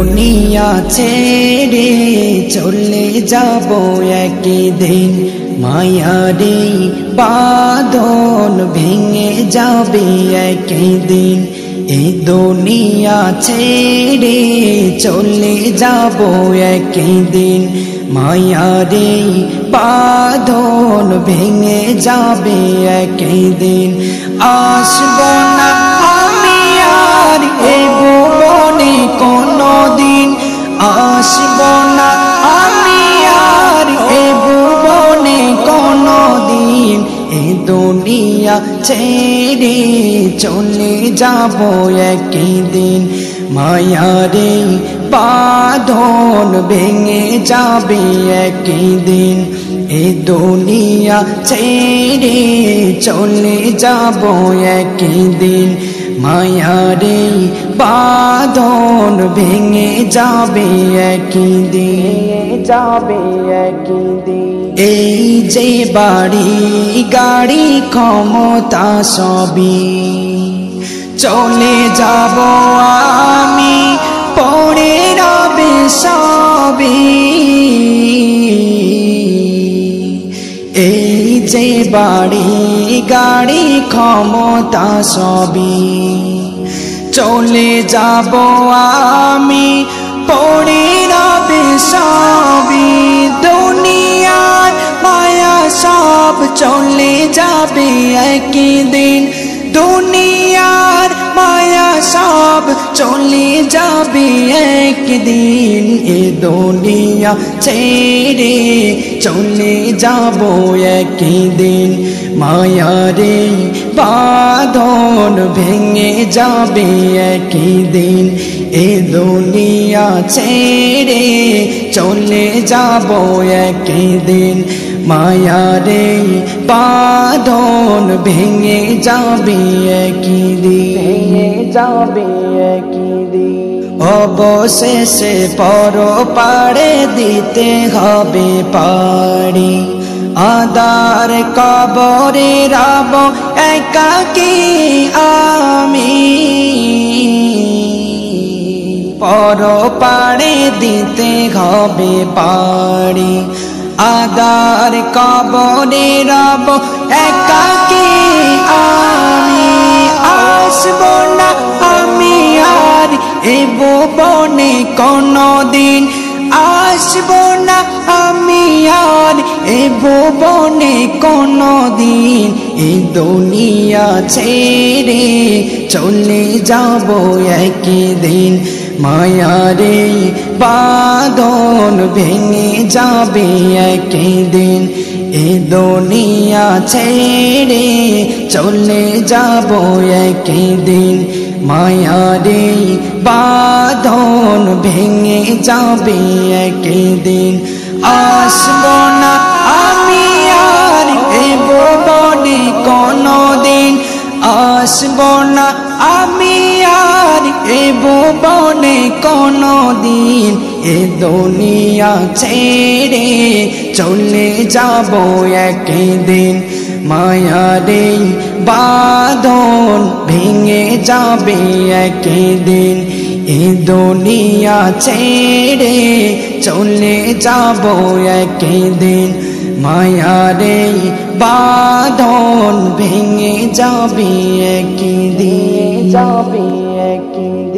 দুনিয়া ছেড়ে চলে যাব একদিন, মায়ারে বাঁধন ভেঙে যাবে একদিন। এই দুনিয়া ছেড়ে চলে যাব একদিন, মায়ারে বাঁধন ভেঙে যাবে একদিন। আসব না আমি আর এ ভুবনে কোনদিন, আসব না আমি আর এ ভুবনে কোনদিন। এ দুনিয়া ছেড়ে চলে যাব একদিন, মায়ারে বাঁধন ভেঙে যাবে একদিন। এ দুনিয়া ছেড়ে চলে যাব একদিন, মায়ারে বাঁধন ভেঙে যাবে একদিন, যাবে একদিন। এই যে বাড়ি গাড়ি ক্ষমতা সবই চলে যাব আমি, পড়ে রবে সবই। এই যে বাড়ি গাড়ি ক্ষমতা সবই চলে যাব আমি, পড়ে রবে সবই। দুনিয়ার মায়া সব চলে যাবে একদিন, দুনিয়ার মায়া সব চলে যাবে একদিন। এ দুনিয়া ছেড়ে চলে যাব একদিন, মায়ারে বাঁধন ভেঙে যাবে একদিন। এ দুনিয়া ছেড়ে চলে যাব একদিন, মায়ারে বাঁধন ভেঙে যাবে একদিন, যাবে একদিন। অবশেষে পরপারে দিতে হবে পাড়ি, আদার কবরে রব একাকী আমি। পরপারে দিতে হবে পাড়ি, আদার কবরে রব একাকী আমি। আসব না আমি আর এ ভুবনে কোনদিন, আসব না আমি আর এ ভুবনে কোনদিন। এই দুনিয়া ছেড়ে চলে যাব একদিন, মায়ারে বাঁধন ভেঙে যাবে একদিন। এ দুনিয়া ছেড়ে চলে যাব একদিন, মায়ারে বাঁধন ভেঙে যাবে একদিন। আসব না আমি আর এ ভুবনে কোনদিন, আসব না আমি আর এ ভুবনে কোনদিন। এ দুনিয়া ছেড়ে চলে যাব একদিন, মায়ারে বাঁধন ভেঙে যাবে একদিন। এ দুনিয়া ছেড়ে চলে যাব একদিন, মায়ারে বাঁধন ভেঙে যাবে একদিন, যাবে একদিন।